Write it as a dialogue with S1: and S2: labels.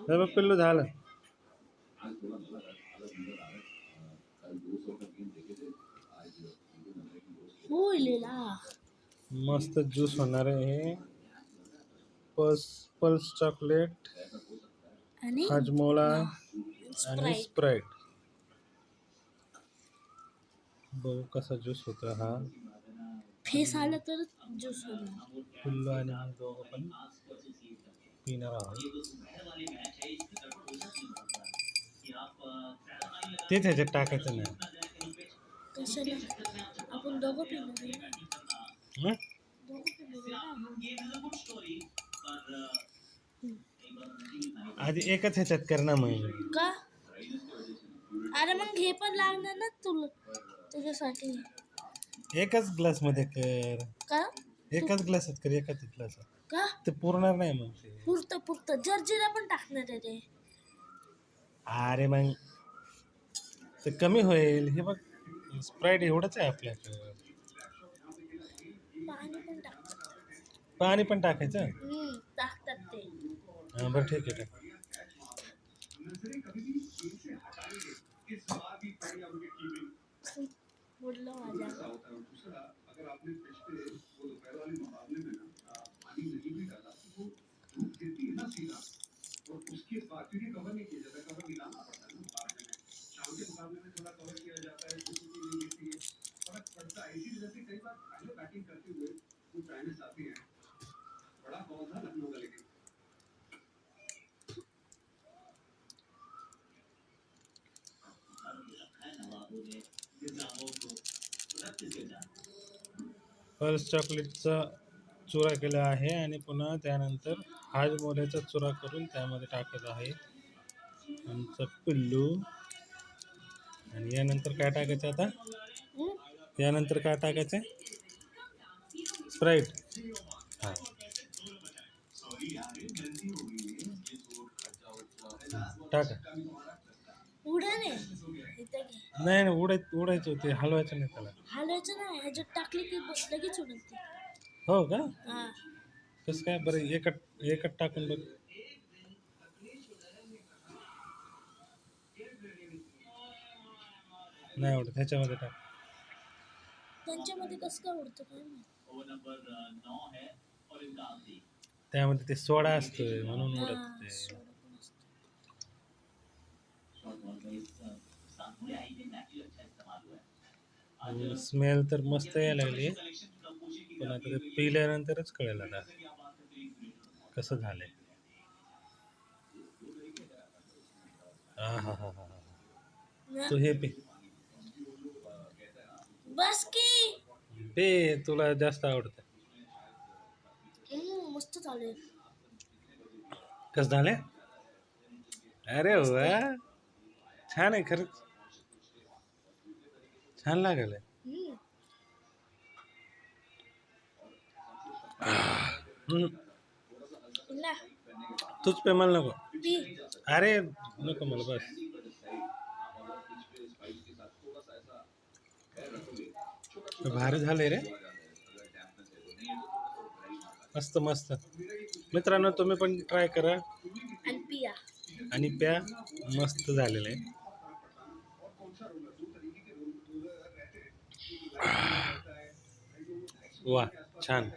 S1: हे बघ पिल्लू झालं. मस्त ज्यूस होणार आहे. पल्स चॉकलेट, हाजमोला आणि स्प्राईट. बघू कसा ज्यूस होता हा.
S2: फेस आला तर ज्यूस होणार.
S1: पिल्लू आणि मी दोघं पण पिणार आहोत. ते त्याच्यात टाकायचं नाही.
S2: कशाला? आपण दोघं पिणार आहे ना.
S1: आधी एकच ह्याच्यात कर ना मग.
S2: का? अरे मग हे पण लागणार ना तुला तुझ्यासाठी.
S1: एकच ग्लास मध्ये कर.
S2: का?
S1: एकाच ग्लासात कर, एकाच ग्लासात.
S2: का?
S1: ते पुरणार नाही मग ते.
S2: पुरतं जर्जीरा पण टाकणार आहे रे.
S1: अरे मग ते कमी होईल. हे बघ स्प्राईट एवढंच आहे आपल्याकडं. पाणी पण टाकायचं.
S2: टाकतात ते.
S1: हां बरं ठीक आहे.
S2: बोललो माझ्या.
S1: पल्स चॉकलेटचा चुरा केला आहे आणि पुन्हा त्यानंतर हाजमोल्याचा चुरा करून त्यामध्ये टाकत आहे आमचं पिल्लू. आणि यानंतर काय टाकायचं आता? यानंतर काय टाकायचं? स्प्राईट. हां टाका. नाही उडायचं ते हलवायचं नाही त्याला.
S2: हलवायचं नाही, ह्याच्यात टाकले की लगेच उडते.
S1: हो का? कसं काय बरं? एकच टाकून बघ. नाही उडत. ह्याच्यामध्ये टाक.
S2: त्यांच्यामध्ये कसं काय उडतं काय माहिती.
S1: त्यामध्ये ते सोडा असतोय म्हणून उडत ते. स्मेल तर मस्त यायला लागली, पण आता ते पिल्यानंतरच कळेल आता कसं झालंय. हा हा हा हा. तू हे पे.
S2: बस की
S1: पे, तुला जास्त आवडतं.
S2: मस्त चालेल.
S1: कसं झालंय? अरे वा, छान आहे खरंच. छान लागलं. तूच पे, मला नको. अरे नको मला, बस. भारी झालंय रे. मस्त मस्त. मित्रांनो तुम्ही पण ट्राय करा आणि प्या. मस्त झालेलं आहे. वा छान.